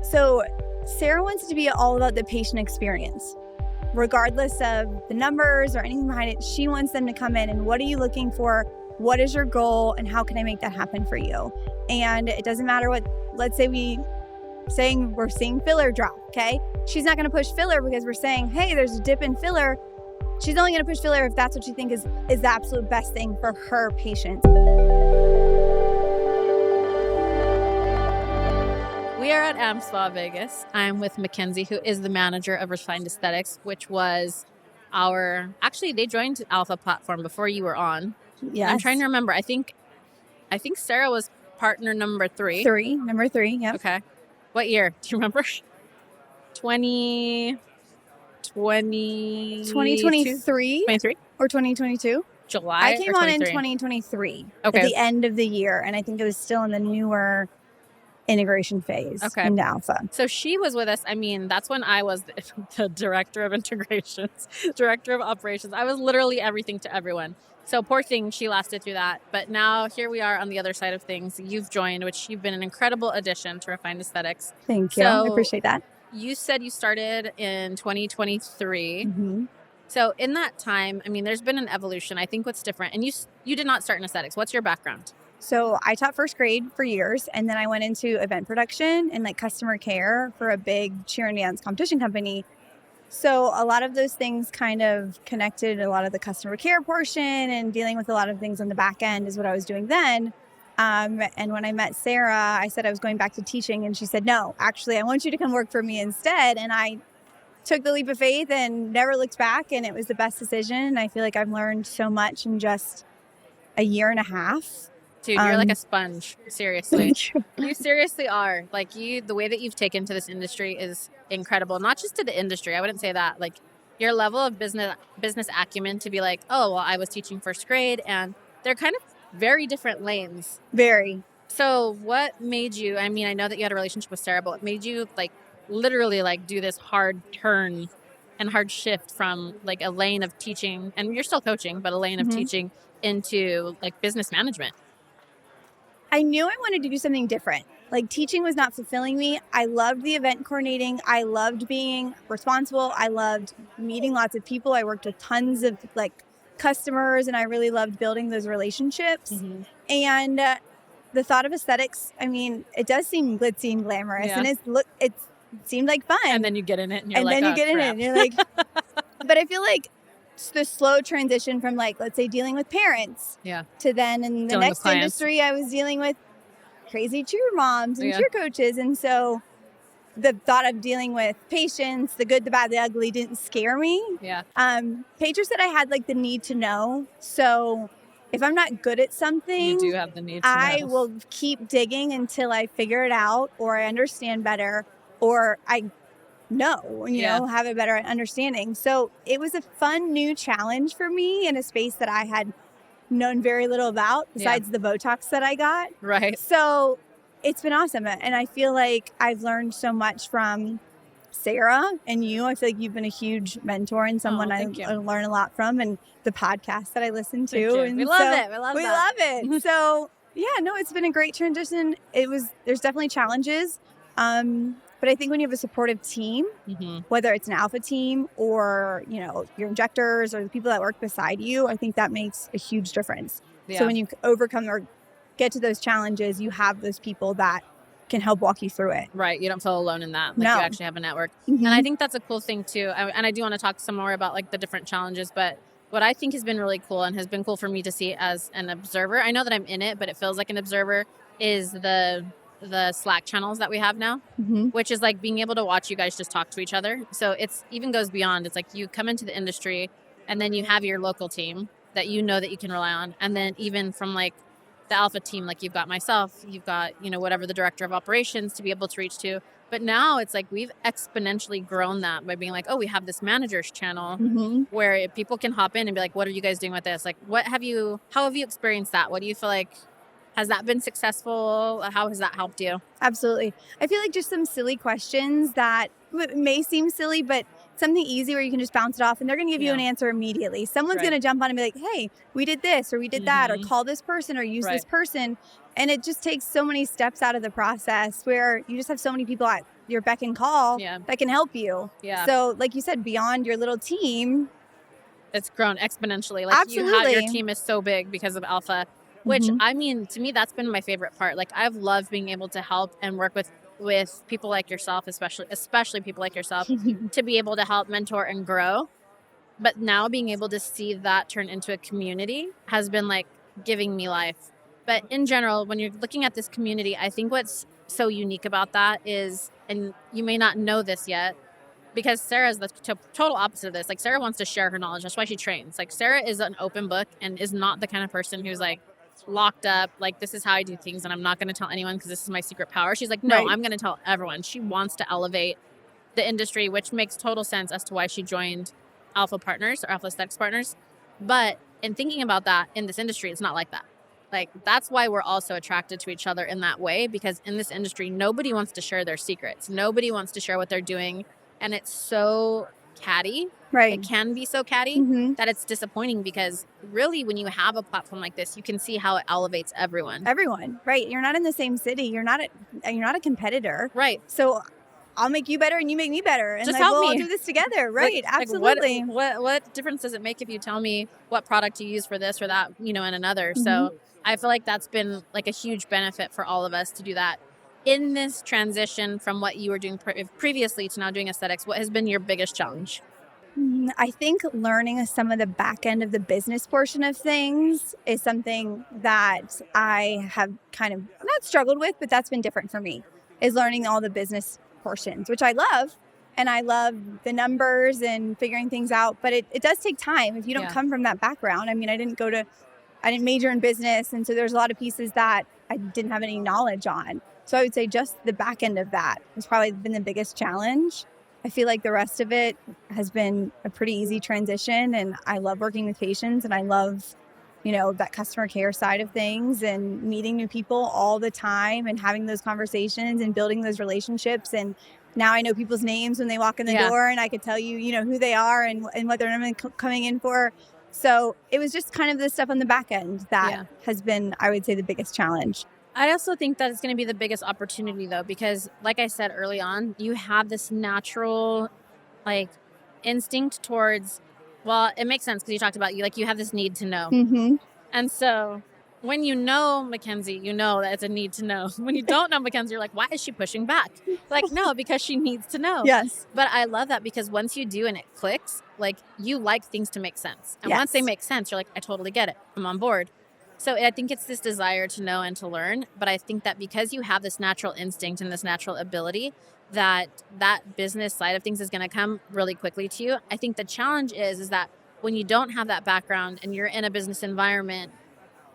So Sarah wants it to be all about the patient experience. Regardless of the numbers or anything behind it, she wants them to come in and what are you looking for? What is your goal? And how can I make that happen for you? And it doesn't matter what, let's say we're seeing filler drop, okay? She's not gonna push filler because we're saying, hey, there's a dip in filler. She's only gonna push filler if that's what you think is the absolute best thing for her patient. We are at AmSpa Vegas. I'm with MacKenzie, who is the manager of Refined Aesthetics, which was they joined Alpha Platform before you were on. Yes. I'm trying to remember. I think Sarah was partner number 3. Number 3, yeah. Okay. What year? Do you remember? 2023? 2023 or 2022? July. I came on in 2023 at the end of the year, and I think it was still in the newer integration phase into Alpha. So she was with us. I mean, that's when I was the director of integrations, director of operations. I was literally everything to everyone. So poor thing, she lasted through that. But now here we are on the other side of things. You've joined, which you've been an incredible addition to Refined Aesthetics. Thank you. I appreciate that. You said you started in 2023. Mm-hmm. So in that time, I mean, there's been an evolution. I think what's different, and you did not start in aesthetics. What's your background? So I taught first grade for years, and then I went into event production and customer care for a big cheer and dance competition company. So a lot of those things kind of connected. A lot of the customer care portion and dealing with a lot of things on the back end is what I was doing then. And when I met Sarah, I said I was going back to teaching, and she said, no, actually, I want you to come work for me instead. And I took the leap of faith and never looked back, and it was the best decision. I feel like I've learned so much in just a year and a half. Dude, you're like a sponge. Seriously. You seriously are. The way that you've taken to this industry is incredible. Not just to the industry. I wouldn't say that. Your level of business acumen to be like, oh, well, I was teaching first grade, and they're kind of very different lanes. Very. So what made you, I mean, I know that you had a relationship with Sarah, but what made you literally do this hard turn and hard shift from a lane of teaching, and you're still coaching, but a lane of teaching into business management? I knew I wanted to do something different. Teaching was not fulfilling me. I loved the event coordinating. I loved being responsible. I loved meeting lots of people. I worked with tons of customers, and I really loved building those relationships. Mm-hmm. And the thought of aesthetics, I mean, it does seem glitzy and glamorous, and it seemed like fun. And then you get in it, and you're you're like, but I feel like the slow transition from let's say dealing with parents to then in the next industry I was dealing with crazy cheer moms and cheer coaches, and so the thought of dealing with patients, the good, the bad, the ugly, didn't scare me. Paige said I had the need to know, so if I'm not good at something, you do have the need to know. I will keep digging until I figure it out, or I understand better, or I have a better understanding. So it was a fun new challenge for me in a space that I had known very little about besides the Botox that I got. Right. So it's been awesome. And I feel like I've learned so much from Sarah and you. I feel like you've been a huge mentor and someone I learn a lot from, and the podcast that I listen to. And we love it. We love it. So it's been a great transition. There's definitely challenges. But I think when you have a supportive team, whether it's an alpha team or, your injectors or the people that work beside you, I think that makes a huge difference. Yeah. So when you overcome or get to those challenges, you have those people that can help walk you through it. Right. You don't feel alone in that. You actually have a network. Mm-hmm. And I think that's a cool thing too. And I do want to talk some more about the different challenges, but what I think has been really cool and has been cool for me to see as an observer, I know that I'm in it, but it feels like an observer, is the Slack channels that we have now, which is being able to watch you guys just talk to each other. So it's even goes beyond. It's you come into the industry and then you have your local team that that you can rely on. And then even from the alpha team, you've got myself, you've got, whatever the director of operations to be able to reach to. But now it's we've exponentially grown that by being we have this managers channel where people can hop in and be what are you guys doing with this? How have you experienced that? What do you feel has that been successful? How has that helped you? Absolutely. I feel just some silly questions that may seem silly, but something easy where you can just bounce it off and they're going to give you an answer immediately. Someone's going to jump on and be hey, we did this or we did that, or call this person or use this person. And it just takes so many steps out of the process where you just have so many people at your beck and call that can help you. Yeah. So like you said, beyond your little team, it's grown exponentially. Like absolutely. your team is so big because of Alpha, which I mean, to me, that's been my favorite part. Like I've loved being able to help and work with people like yourself, especially people like yourself, to be able to help mentor and grow. But now being able to see that turn into a community has been like giving me life. But in general, when you're looking at this community, I think what's so unique about that is, and you may not know this yet, because Sarah is the total opposite of this. Like Sarah wants to share her knowledge. That's why she trains. Like Sarah is an open book and is not the kind of person who's like locked up. Like this is how I do things and I'm not going to tell anyone because this is my secret power. She's like, no, I'm going to tell everyone. She wants to elevate the industry, which makes total sense as to why she joined Alpha Partners or Alpha Aesthetics Partners. But in thinking about that in this industry, it's not like that. Like that's why we're also attracted to each other in that way, because in this industry, nobody wants to share their secrets. Nobody wants to share what they're doing. And it's so catty. It can be so catty that it's disappointing, because really when you have a platform like this, you can see how it elevates everyone. Right. You're not in the same city. You're not a competitor. Right. So I'll make you better and you make me better. And just like, help we'll me. all do this together. Right. Absolutely. What difference does it make if you tell me what product you use for this or that, and another? So I feel like that's been like a huge benefit for all of us to do that. In this transition from what you were doing previously to now doing aesthetics, what has been your biggest challenge? I think learning some of the back end of the business portion of things is something that I have kind of not struggled with, but that's been different for me, is learning all the business portions, which I love. And I love the numbers and figuring things out. But it does take time if you don't come from that background. I mean, I didn't major in business. And so there's a lot of pieces that I didn't have any knowledge on. So I would say just the back end of that has probably been the biggest challenge. I feel like the rest of it has been a pretty easy transition. And I love working with patients, and I love, that customer care side of things and meeting new people all the time and having those conversations and building those relationships. And now I know people's names when they walk in the door, and I could tell you, who they are and what they're coming in for. So it was just kind of the stuff on the back end that has been, I would say, the biggest challenge. I also think that it's going to be the biggest opportunity, though, because like I said early on, you have this natural instinct towards, well, it makes sense because you talked about you have this need to know. And so when you know MacKenzie, you know that it's a need to know. When you don't know MacKenzie, you're like, why is she pushing back? No, because she needs to know. Yes. But I love that, because once you do and it clicks, you like things to make sense. And once they make sense, you're like, I totally get it. I'm on board. So I think it's this desire to know and to learn. But I think that because you have this natural instinct and this natural ability, that business side of things is going to come really quickly to you. I think the challenge is that when you don't have that background and you're in a business environment,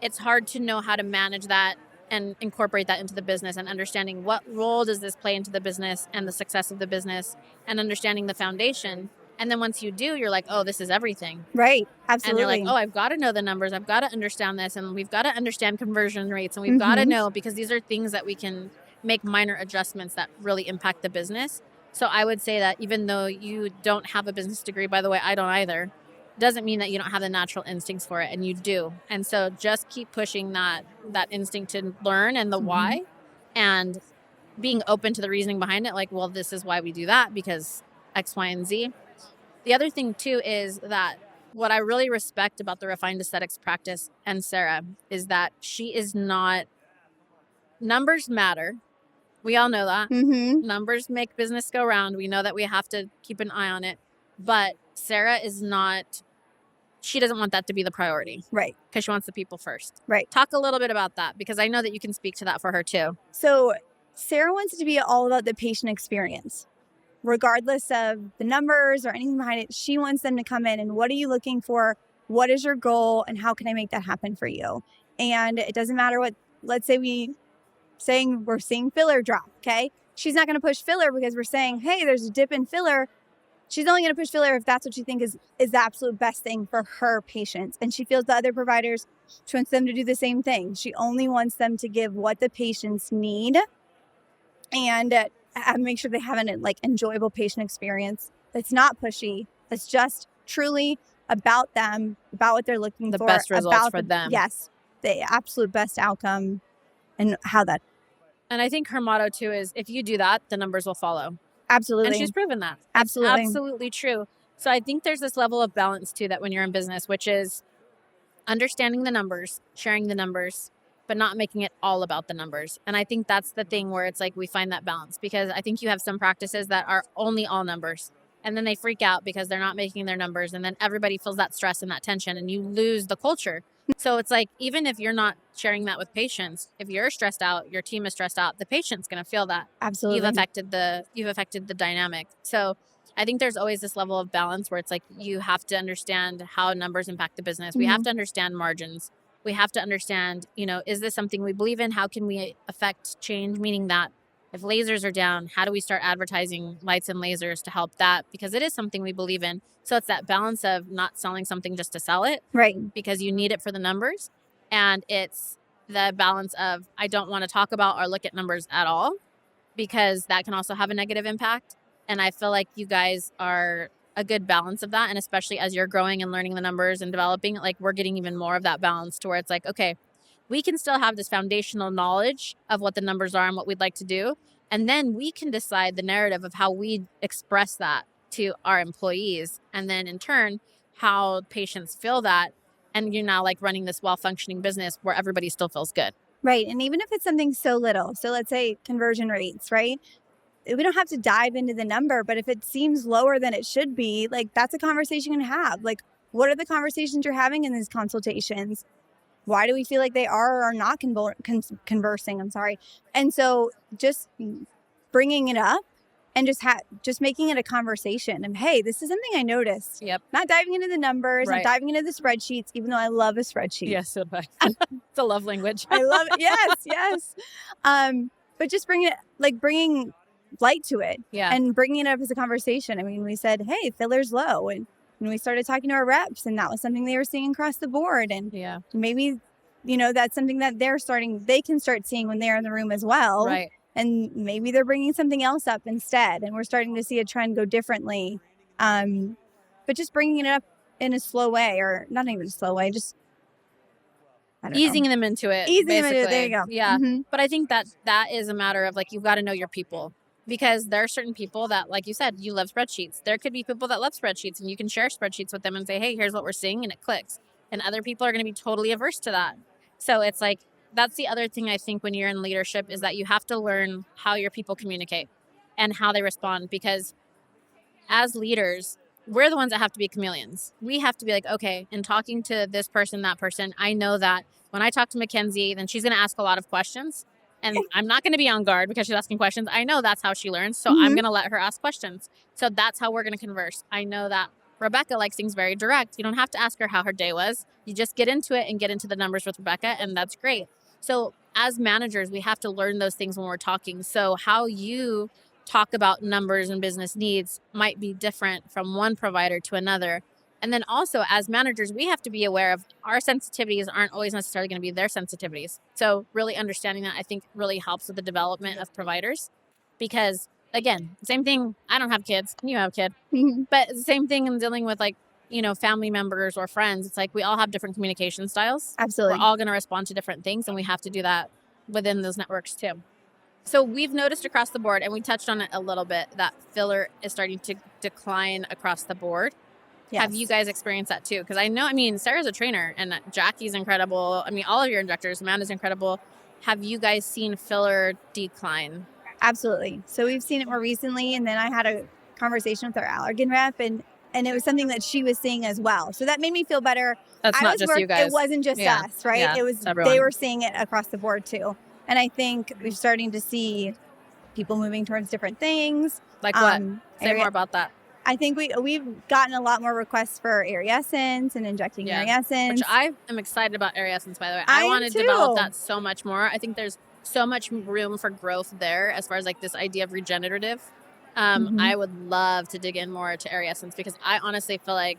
it's hard to know how to manage that and incorporate that into the business, and understanding what role does this play into the business and the success of the business, and understanding the foundation. And then once you do, you're like, oh, this is everything. Right. Absolutely. And you're like, oh, I've got to know the numbers. I've got to understand this. And we've got to understand conversion rates. And we've got to know, because these are things that we can make minor adjustments that really impact the business. So I would say that even though you don't have a business degree, by the way, I don't either, doesn't mean that you don't have the natural instincts for it. And you do. And so just keep pushing that instinct to learn and the why, and being open to the reasoning behind it. Well, this is why we do that, because X, Y, and Z. The other thing, too, is that what I really respect about the Refined Aesthetics practice and Sarah is that she is not... Numbers matter. We all know that. Numbers make business go round. We know that we have to keep an eye on it. But Sarah is not... She doesn't want that to be the priority. Right. Because she wants the people first. Right. Talk a little bit about that, because I know that you can speak to that for her, too. So Sarah wants it to be all about the patient experience. Regardless of the numbers or anything behind it, she wants them to come in and, what are you looking for? What is your goal? And how can I make that happen for you? And it doesn't matter what, let's say we're seeing filler drop, okay? She's not going to push filler because we're saying, hey, there's a dip in filler. She's only going to push filler if that's what she thinks is the absolute best thing for her patients. And she feels the other providers, she wants them to do the same thing. She only wants them to give what the patients need, and make sure they have an enjoyable patient experience that's not pushy. That's just truly about them, about what they're looking for. The best results for them. Yes, the absolute best outcome, and how that. And I think her motto too is, if you do that, the numbers will follow. Absolutely. And she's proven that. Absolutely. It's absolutely true. So I think there's this level of balance too that when you're in business, which is understanding the numbers, sharing the numbers, but not making it all about the numbers. And I think that's the thing where it's like we find that balance, because I think you have some practices that are only all numbers, and then they freak out because they're not making their numbers, and then everybody feels that stress and that tension, and you lose the culture. So it's like, even if you're not sharing that with patients, if you're stressed out, your team is stressed out, the patient's going to feel that. Absolutely. You've affected the dynamic. So I think there's always this level of balance where it's like you have to understand how numbers impact the business. We have to understand margins. We have to understand, is this something we believe in? How can we affect change? Meaning that if lasers are down, how do we start advertising lights and lasers to help that? Because it is something we believe in. So it's that balance of not selling something just to sell it, Right. because you need it for the numbers. And it's the balance of, I don't want to talk about or look at numbers at all, because that can also have a negative impact. And I feel like you guys are a good balance of that. And especially as you're growing and learning the numbers and developing, like, we're getting even more of that balance to where it's like, okay, we can still have this foundational knowledge of what the numbers are and what we'd like to do. And then we can decide the narrative of how we express that to our employees. And then in turn, how patients feel that. And you're now like running this well-functioning business where everybody still feels good. Right. And even if it's something so little, so let's say conversion rates, right? We don't have to dive into the number, but if it seems lower than it should be, like, that's a conversation you can have. Like, what are the conversations you're having in these consultations? Why do we feel like they are or are not conversing? I'm sorry. And so just bringing it up and just making it a conversation. And hey, this is something I noticed. Yep. Not diving into the numbers, Right. not diving into the spreadsheets, even though I love a spreadsheet. Yes, so do I. It's a love language. I love it. Yes. But just bringing light to it, Yeah. and bringing it up as a conversation. I mean, we said, hey, filler's low. And we started talking to our reps, and that was something they were seeing across the board. And Yeah. maybe, that's something that they can start seeing when they're in the room as well. Right. And maybe they're bringing something else up instead. And we're starting to see a trend go differently. But just bringing it up in a slow way, or not even a slow way, just easing them into it. Easing them basically. into it. There you go. Yeah. Mm-hmm. But I think that is a matter of, like, you've got to know your people, because there are certain people that, like you said, you love spreadsheets. There could be people that love spreadsheets, and you can share spreadsheets with them and say, hey, here's what we're seeing, and it clicks. And other people are going to be totally averse to that. So it's like, that's the other thing I think when you're in leadership, is that you have to learn how your people communicate and how they respond, because as leaders, we're the ones that have to be chameleons. We have to be like, okay, in talking to this person, that person, I know that when I talk to MacKenzie, then she's going to ask a lot of questions, and I'm not going to be on guard because she's asking questions. I know that's how she learns, so I'm going to let her ask questions. So that's how we're going to converse. I know that Rebecca likes things very direct. You don't have to ask her how her day was. You just get into it and get into the numbers with Rebecca, and that's great. So as managers, we have to learn those things when we're talking. So how you talk about numbers and business needs might be different from one provider to another. And then also, as managers, we have to be aware of our sensitivities aren't always necessarily going to be their sensitivities. So really understanding that, I think, really helps with the development of providers. Because, again, same thing, I don't have kids, you have a kid, but the same thing in dealing with, like, family members or friends. It's like we all have different communication styles. Absolutely. We're all going to respond to different things, and we have to do that within those networks too. So we've noticed across the board, and we touched on it a little bit, that filler is starting to decline across the board. Yes. Have you guys experienced that too? Because I know, Sarah's a trainer, and Jackie's incredible. All of your injectors, Amanda's incredible. Have you guys seen filler decline? Absolutely. So we've seen it more recently, and then I had a conversation with our Allergan rep, and it was something that she was seeing as well. So that made me feel better. That's not just you guys. It wasn't just us, right? Yeah, it was everyone. They were seeing it across the board too. And I think we're starting to see people moving towards different things. Like what? Say more about that. I think we've gotten a lot more requests for Ariessence and injecting Ariessence. Which I am excited about Ariessence, by the way. I want to too. develop that so much more. I think there's so much room for growth there as far as, like, this idea of regenerative. I would love to dig in more to Ariessence, because I honestly feel like,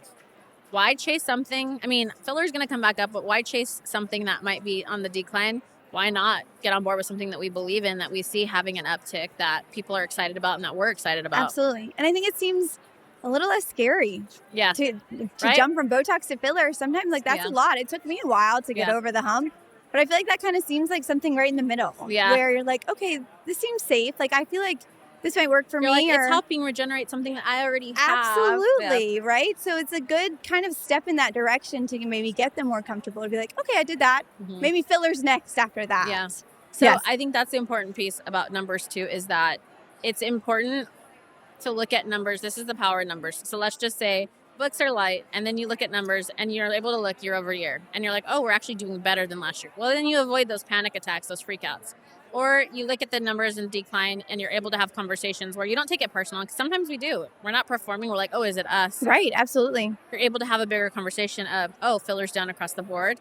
why chase something? Filler's going to come back up, but why chase something that might be on the decline? Why not get on board with something that we believe in, that we see having an uptick, that people are excited about, and that we're excited about? Absolutely. And I think it seems a little less scary. Yeah. To jump from Botox to filler. Sometimes, like, that's a lot. It took me a while to get over the hump. But I feel like that kind of seems like something right in the middle. Yeah. Where you're like, okay, this seems safe. Like, I feel like this might work for You're me. like, it's helping regenerate something that I already have. Absolutely, right? So it's a good kind of step in that direction to maybe get them more comfortable to be like, okay, I did that. Mhm. Maybe fillers next after that. Yeah. So Yes. I think that's the important piece about numbers too, is that it's important to look at numbers. This is the power of numbers. So let's just say books are light, and then you look at numbers and you're able to look year over year, and you're like, oh, we're actually doing better than last year. Well, then you avoid those panic attacks, those freakouts. Or you look at the numbers in decline and you're able to have conversations where you don't take it personal, because sometimes we do. We're not performing. We're like, oh, is it us? Right, absolutely. You're able to have a bigger conversation of, oh, fillers down across the board.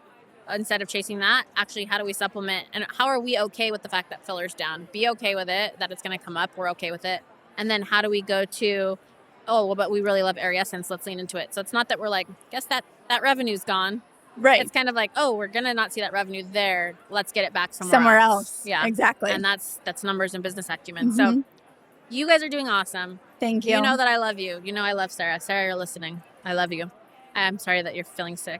Instead of chasing that, actually, how do we supplement? And how are we okay with the fact that filler's down? Be okay with it, that it's going to come up. We're okay with it. And then how do we go to, oh, well, but we really love Air Essence. Let's lean into it. So it's not that we're like, guess that revenue's gone. Right. It's kind of like, oh, we're going to not see that revenue there. Let's get it back somewhere else. Yeah. Exactly. And that's numbers and business acumen. Mhm. So you guys are doing awesome. Thank you. You know that I love you. You know I love Sarah. Sarah, you're listening. I love you. I'm sorry that you're feeling sick.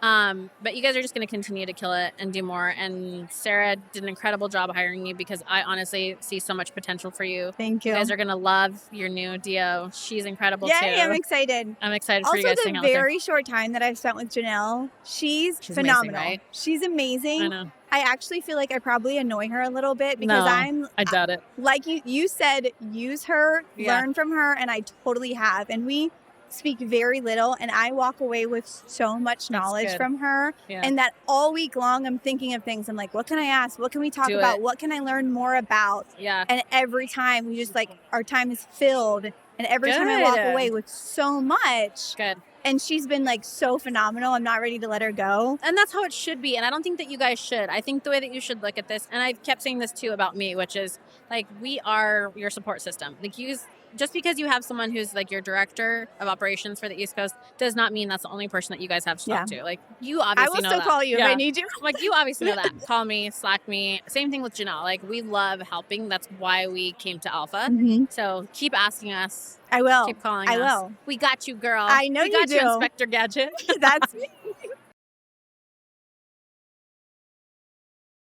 But you guys are just going to continue to kill it and do more. And Sarah did an incredible job hiring you, because I honestly see so much potential for you. Thank you. You guys are going to love your new DO. She's incredible too. Yay, I'm excited. I'm excited for Also, you guys to hang the out with her. very short time that I've spent with Janelle, she's She's phenomenal. amazing, right? She's amazing. I know. I actually feel like I probably annoy her a little bit because No, I doubt it. like you said, use her, Yeah. learn from her, and I totally have. And we speak very little, and I walk away with so much knowledge good. from her. Yeah. And that all week long, I'm thinking of things. I'm like, what can I ask? What can we talk Do about? it. What can I learn more about? Yeah. And every time we just like, our time is filled. And every time I walk Good. away with so much. Good. And she's been like so phenomenal. I'm not ready to let her go. And that's how it should be. And I don't think that you guys should. I think the way that you should look at this, and I've kept saying this too about me, which is like, we are your support system. Like, just because you have someone who's like your director of operations for the East Coast does not mean that's the only person that you guys have to talk to. Like, you I obviously will know still that. call you if I need you. Like, you obviously know that. Call me, Slack me. Same thing with Janelle. Like, we love helping. That's why we came to Alpha. Mhm. So keep asking us. I will. Keep calling I us. will. We got you, girl. I know we got you do. Inspector Gadget. That's me.